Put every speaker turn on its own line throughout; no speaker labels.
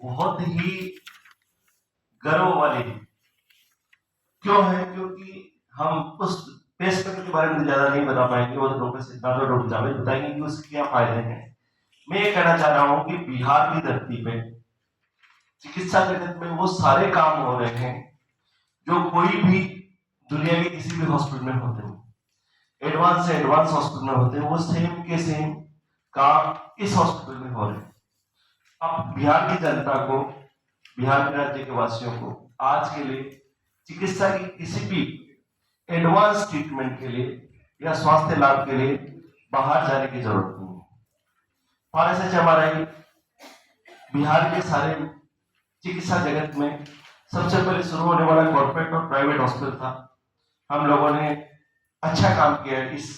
बहुत ही गर्व वाली है। क्यों है? क्योंकि हम उस पेश पेपर के बारे में ज्यादा नहीं बता पाएंगे, वो तो डॉक्टर सिद्धार्थ और डॉक्टर जावेद बताएंगे कि उसके क्या फायदे हैं। मैं ये कहना चाह रहा हूं कि बिहार की धरती पे चिकित्सा जगत में वो सारे काम हो रहे हैं जो कोई भी दुनिया के किसी भी हॉस्पिटल में होते हैं। एडवांस से एडवांस हॉस्पिटल में होते हैं, वो सेम के सेम काम इस हॉस्पिटल में हो रहे हैं। अब बिहार की जनता को, बिहार के राज्य के वासियों को आज के लिए चिकित्सा की किसी भी एडवांस ट्रीटमेंट के लिए या स्वास्थ्य लाभ के लिए बाहर जाने की जरूरत नहीं है। RSHMRI बिहार के सारे चिकित्सा जगत में सबसे पहले शुरू होने वाला कॉर्पोरेट और प्राइवेट हॉस्पिटल था। हम लोगों ने अच्छा काम किया इस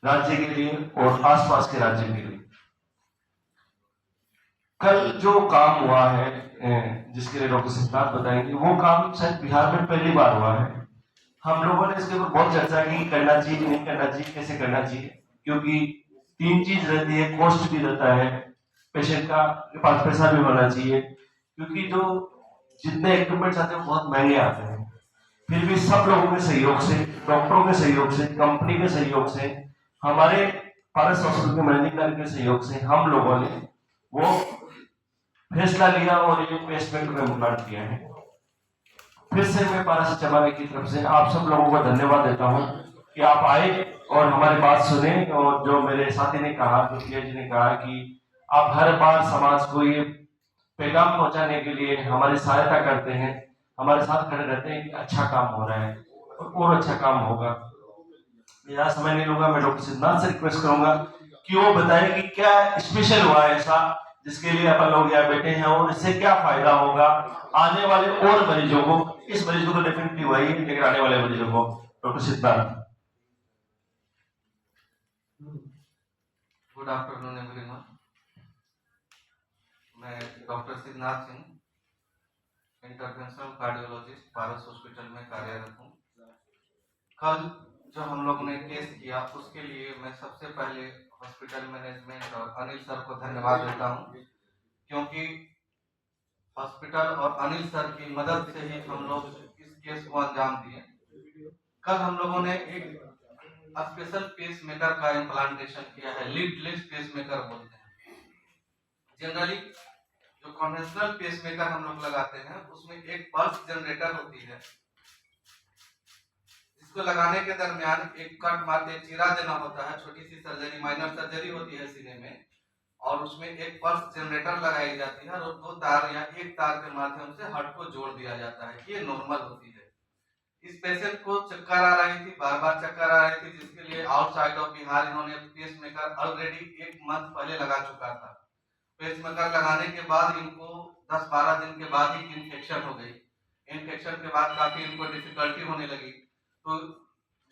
राज्य के लिए और आसपास के राज्य के लिए। कल जो काम हुआ है, जिसके लिए डॉक्टर सिद्धार्थ बताएंगे, वो काम शायद बिहार में पहली बार हुआ है। हम लोगों ने इसके ऊपर बहुत चर्चा की, करना चाहिए नहीं करना चाहिए, कैसे करना चाहिए, क्योंकि तीन चीज रहती है, कॉस्ट भी रहता है, पेशेंट का पास पैसा भी होना चाहिए, क्योंकि जो जितने इक्विपमेंट्स आते हैं बहुत महंगे आते हैं। फिर भी सब लोगों के सहयोग से, डॉक्टरों के सहयोग से, कंपनी के सहयोग से, हमारे पारस हॉस्पिटल के मैनेजिंग डायरेक्टर के सहयोग से हम लोगों ने वो फैसला लिया और ये पेशमेंट में इम्प्लांट किया है। फिर से मैं RSHMRI की तरफ से आप सब लोगों को धन्यवाद देता हूं कि आप आए और हमारी बात सुने। और जो मेरे साथी ने कहा, जी ने कहा कि आप हर बार समाज को ये पैगाम पहुंचाने के लिए हमारी सहायता करते हैं, हमारे साथ खड़े रहते हैं कि अच्छा काम हो रहा है और अच्छा काम होगा। मेरा समय नहीं लूंगा, मैं डॉक्टर सिद्धार्थ से रिक्वेस्ट करूंगा कि वो बताएं कि क्या स्पेशल हुआ है ऐसा जिसके लिए अपन लोग यहाँ बैठे हैं और इससे क्या फायदा होगा आने वाले और मरीजों को। इस मरीज को तो डेफिनेटली हुआ ही, लेकिन आने वाले मरीजों को। Doctor Siddharth.
Good afternoon everyone. मैं doctor Siddharth Singh, interventional cardiologist, Paras hospital में कार्यरत हूँ। कल जो हम लोग ने केस किया उसके लिए मैं सबसे पहले हॉस्पिटल मैनेजमेंट और अनिल सर को धन्यवाद देता हूँ, क्योंकि हॉस्पिटल और अनिल सर की मदद से ही हम लोग इस केस को अंजाम दिए। कल हम लोगों ने एक स्पेशल पेस मेकर का इम्प्लांटेशन किया है, लीडलेस पेस मेकर बोलते हैं। जनरली जो कन्वेंशनल पेस मेकर हम लोग लगाते हैं उसमें एक पल्स जनरेटर होती है, जिसको लगाने के दरमियान एक कट मार के चीरा देना होता है। छोटी सी सर्जरी, माइनर सर्जरी होती है सीने में, और उसमें एक पल्स जनरेटर लगाई जाती है और दो तार या एक तार के माध्यम से हार्ट को जोड़ दिया जाता है। ये नॉर्मल होती है। इस पेशेंट को चक्कर आ रही थी, बार बार चक्कर आ रही थी, जिसके लिए आउटसाइड ऑफ बिहार इन्होंने पेस मेकर ऑलरेडी 1 मंथ पहले लगा चुका था। पेस मेकर लगाने के बाद इनको 10-12 दिन के बाद ही इन्फेक्शन हो गई। इन्फेक्शन के बाद काफी इनको डिफिकल्टी होने लगी, तो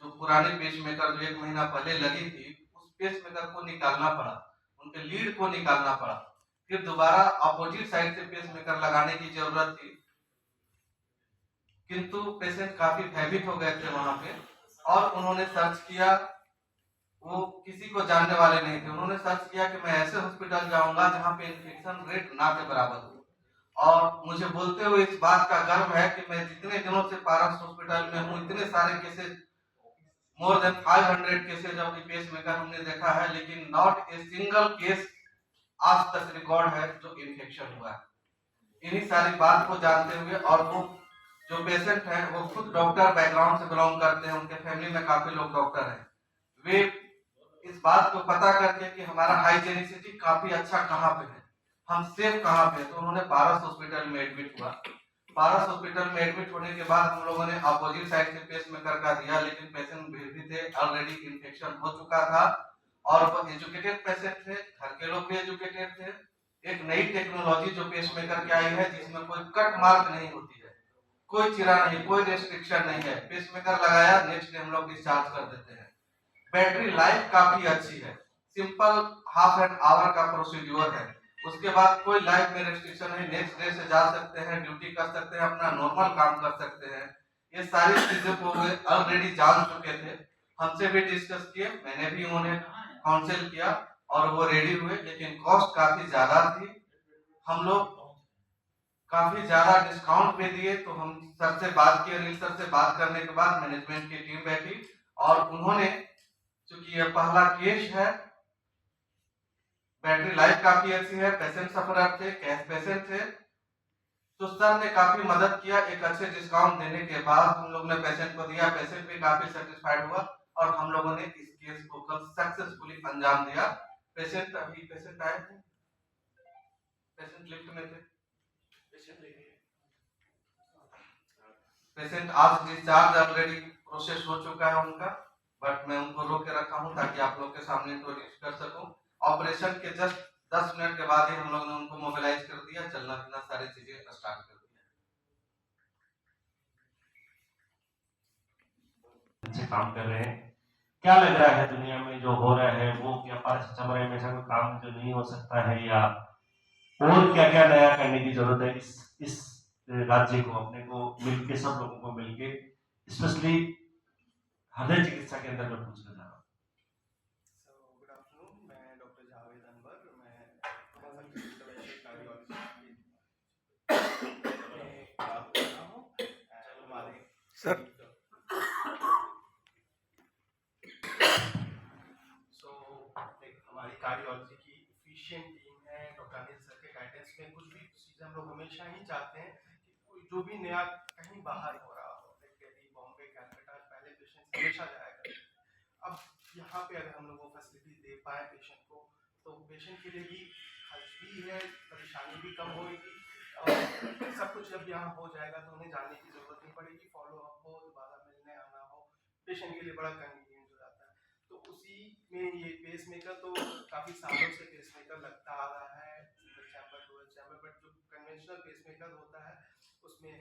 जो पुराने पेस मेकर जो 1 महीना पहले लगी थी उस पेस मेकर को निकालना पड़ा, उनके लीड को निकालना पड़ा। फिर दोबारा अपोजिट साइड से पेस मेकर लगाने की जरूरत थी, किंतु पेशेंट काफी भयभीत हो गए थे वहां पे, और उन्होंने सर्च किया। वो किसी को जानने वाले नहीं थे। उन्होंने सर्च किया कि मैं ऐसे हॉस्पिटल जाऊंगा जहां पे इन्फेक्शन रेट ना के बराबर हो। और मुझे बोलते हुए इस बात का गर्व है कि मैं जितने दिनों से पारस हॉस्पिटल में हूँ, इतने सारे cases, more than 500 cases of pacemaker हमने देखा है, लेकिन नॉट ए सिंगल केस आज तक रिकॉर्ड है जो इन्फेक्शन हुआ है। इन्हीं सारी बात को जानते हुए, और वो जो पेशेंट हैं वो खुद डॉक्टर बैकग्राउंड से बिलोंग करते हैं, उनके फैमिली में काफी लोग डॉक्टर हैं, वे इस बात को पता करके कि हमारा हाइजेनिसिटी काफी अच्छा कहाँ पे है, हम सेफ कहाँ पे, तो उन्होंने पारस हॉस्पिटल में एडमिट हुआ। पारस हॉस्पिटल में एडमिट होने के बाद हम लोगों ने अपोजिट साइड से पेस मेकर का दिया, लेकिन पेशेंट भी थे, ऑलरेडी इन्फेक्शन हो चुका था, और वो एजुकेटेड पेशेंट थे, घर के लोग भी एजुकेटेड थे। एक नई टेक्नोलॉजी जो पेस मेकर की आई है, जिसमें कोई कट मार्क नहीं होती है, कोई चिरा नहीं, कोई रेस्ट्रिक्शन नहीं है। पेस मेकर लगाया, नेक्स्ट डे हम लोग डिस्चार्ज कर देते हैं। बैटरी लाइफ काफी अच्छी है, सिंपल हाफ एन आवर का प्रोसीड्यूर है, उसके बाद कोई लाइफ में रेस्ट्रिक्शन नहीं, नेक्स्ट डे से जा सकते हैं, ड्यूटी कर सकते हैं, अपना नॉर्मल काम कर सकते हैं। ये सारी चीजें को वे ऑलरेडी जान चुके थे, हमसे भी डिस्कस किए, मैंने भी उन्हें काउंसिल किया और वो रेडी हुए, लेकिन कॉस्ट काफी ज्यादा थी। हम लोग काफी ज्यादा डिस्काउंट पे दिए। तो हम सर से बात किए, अनिल सर से बात करने के बाद मैनेजमेंट की टीम बैठी और उन्होंने, चूंकि यह पहला केस है, बैटरी लाइफ काफी अच्छी है, पेशेंट सफरर थे, कैश पेशेंट थे, तो सर ने काफी मदद किया। एक अच्छे डिस्काउंट देने के बाद हम लोग ने पेशेंट को दिया, पेशेंट भी काफी सेटिस्फाइड हुआ और हम लोगों ने इस केस को कल सक्सेसफुली अंजाम दिया। पेशेंट आए थे, पेशेंट लिफ्ट में थे, पेशेंट आज डिस्चार्ज ऑलरेडी प्रोसेस हो चुका है उनका, बट मैं उनको रोक के रखा हूं ताकि आप लोग के सामने इंट्रोड्यूस कर सकूं। ऑपरेशन के जस्ट 10 मिनट के बाद ही हम लोग ने उनको मोबिलाइज कर दिया, चलना फिरना सारी चीजें स्टार्ट कर दिया।
अच्छे काम कर रहे हैं। क्या लग रहा है दुनिया में जो हो रहा है वो क्या पारस चमरे में ऐसा कोई काम जो नहीं हो सकता है, या और क्या क्या नया करने की जरूरत है इस राज्य को, अपने को मिलके, सब लोगों को मिलके, स्पेशली हृदय चिकित्सा के अंदर मैं पूछना चाह रहा हूँ।
गुड आफ्टरनून, मैं डॉक्टर जावेद अनवर, मैं कार्डियोलॉजिस्ट बात कर रहा हूँ। हमारे सर हमारी कार्डियोलॉजी की एफिशिएंट टीम है। डॉक्टर अनिल सर के गाइडेंस में कुछ भी चीज़ें हम लोग हमेशा ही चाहते हैं कि कोई जो भी नया कहीं बाहर हो रहा हो, दिल्ली, बॉम्बे, कलकत्ता, पहले पेशेंट हमेशा जाया करते थे। अब यहाँ पे अगर हम लोग वो फैसिलिटी दे पाए पेशेंट को, तो पेशेंट के लिए भी खर्च भी है, परेशानी भी कम होगी और सब कुछ जब यहाँ हो जाएगा तो उन्हें जाने की ज़रूरत नहीं पड़ेगी, फॉलोअप हो, दोबारा मिलने आना हो, पेशेंट के लिए बड़ा कन्वीनियंट हो जाता है। तो उसी में ये पेस मेकर तो काफ़ी सालों से पेस मेकर लगता आ रहा है, single chamber, dual chamber, but जो कन्वेंशनल पेस मेकर होता है उसमें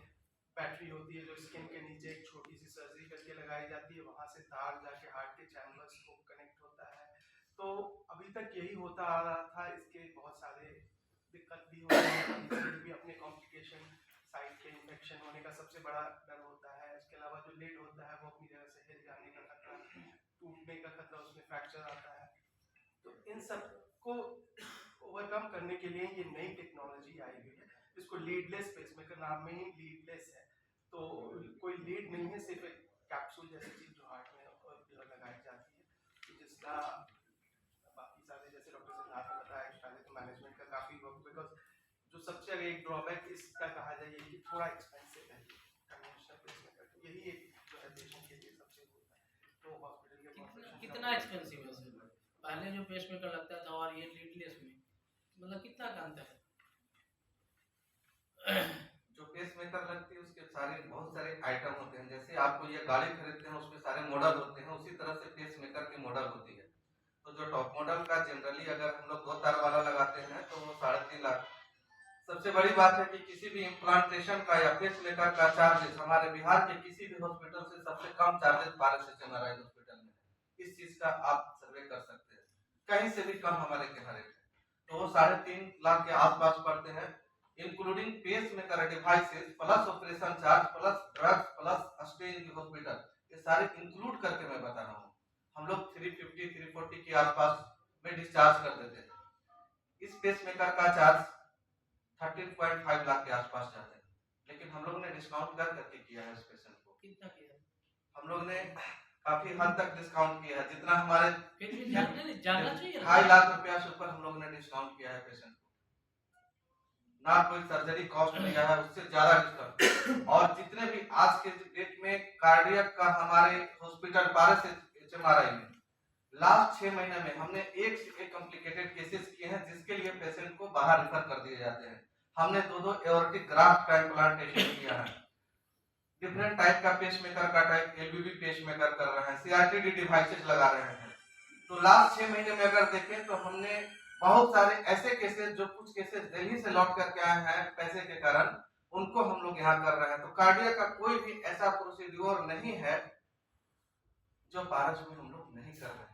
बैटरी होती है जो स्किन के नीचे एक छोटी सी सर्जरी करके लगाई जाती है, वहाँ से तार जाके हार्ट के चैम्बर्स को कनेक्ट होता है। तो अभी तक यही होता आ रहा था, इसके बहुत सारे दिक्कत भी होते हैं, भी अपने कॉम्प्लिकेशन, साइड के इन्फेक्शन होने का सबसे बड़ा डर होता है। इसके अलावा जो लेड होता है वो अपनी जगह से हिल जाने का खतरा, टूटने का खतरा, उसमें फ्रैक्चर आता है। तो इन सब को ओवरकम करने के लिए ये नई टेक्नोलॉजी आई हुई है, इसको लीडलेस पेसमेकर, नाम में ही लीडलेस है। तो कोई लीड नहीं है, सिर्फ एक कैप्सूल जैसी चीज जो हार्ट में लगाई जाती है, तो जिसका बाकी सारे जैसे डॉक्टर सिद्धार्थ ने बताया कि पहले तो मैनेजमेंट का काफी वर्क, बिकॉज जो सबसे अगर एक ड्रॉबैक इसका कहा जाए कि थोड़ा एक्सपेंसिव है कन्वेंशनल पेसमेकर, तो यही एक जो है पेशेंट के लिए सबसे होता है। तो हॉस्पिटल के
कितना एक्सपेंसिव है सर? पहले जो पेसमेकर लगता था और ये लीडलेस में मतलब कितना का अंतर है?
जो पेसमेकर लगती है उसके बहुत सारे आइटम होते हैं। जैसे आपको ये गाड़ी खरीदते हैं उसमें सारे मॉडल होते हैं, उसी तरह से पेसमेकर की मॉडल होती है। तो जो टॉप मॉडल का जनरली अगर हम लोग 2 तार वाला लगाते हैं तो वो 3.5 लाख। सबसे बड़ी बात है कि किसी भी इम्प्लांटेशन का या पेसमेकर का चार्जेस हमारे बिहार के किसी भी हॉस्पिटल से सबसे कम चार्जेस BSHMRI हॉस्पिटल में। इस चीज का आप सर्वे कर सकते हैं, कहीं से भी कम हमारे यहाँ रेट है। तो वो 3.5 लाख के आसपास पड़ते हैं, including pacemaker devices plus operation charge plus drugs plus stay in hospital, ये सारे इंक्लूड करके मैं बता रहा हूँ। हम लोग 350-340 के आसपास में डिस्चार्ज कर देते हैं। इस पेसमेकर का चार्ज 13.5 लाख के आसपास जाते हैं, लेकिन हम लोग ने डिस्काउंट करके किया है इस पेशेंट को।
कितना किया?
हम लोग ने काफी हद तक डिस्काउंट किया है, जितना हमारे
फिर भी जानना चाहिए
2.5 लाख रुपया से ऊपर हम लोग ने डिस्काउंट किया है पेशेंट को। ना कोई सर्जरी कॉस्ट लिया है, उससे ज्यादा डिस्काउंट। और जितने भी आज के डेट में कार्डियक का हमारे हॉस्पिटल BSHMRI में लास्ट 6 महीने में हमने एक से एक कॉम्प्लिकेटेड केसेस किए हैं, जिसके लिए पेशेंट को बाहर रेफर कर दिए जाते हैं। हमने 2 एओर्टिक ग्राफ्ट का इम्प्लांटेशन किया है, डिफरेंट टाइप का पेसमेकर का टाइप LVB पेसमेकर कर रहे हैं, CRTD डिवाइसेस लगा रहे हैं। तो लास्ट 6 महीने में अगर देखें तो हमने बहुत सारे ऐसे केसेस, जो कुछ केसेस दिल्ली से लौट करके आए हैं पैसे के कारण, उनको हम लोग यहाँ कर रहे हैं। तो कार्डियक का कोई भी ऐसा प्रोसीड्योर नहीं है जो पारस में हम लोग नहीं कर रहे हैं।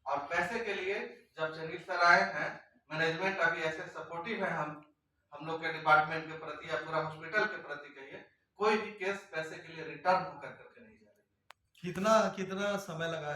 और पैसे के लिए जब जनील सर आए हैं, मैनेजमेंट अभी ऐसे सपोर्टिव है हम लोग के डिपार्टमेंट के प्रति या पूरा हॉस्पिटल के प्रति, कहिए कोई भी केस पैसे के लिए रिटर्न होकर करके नहीं जा रही है।
कितना समय लगा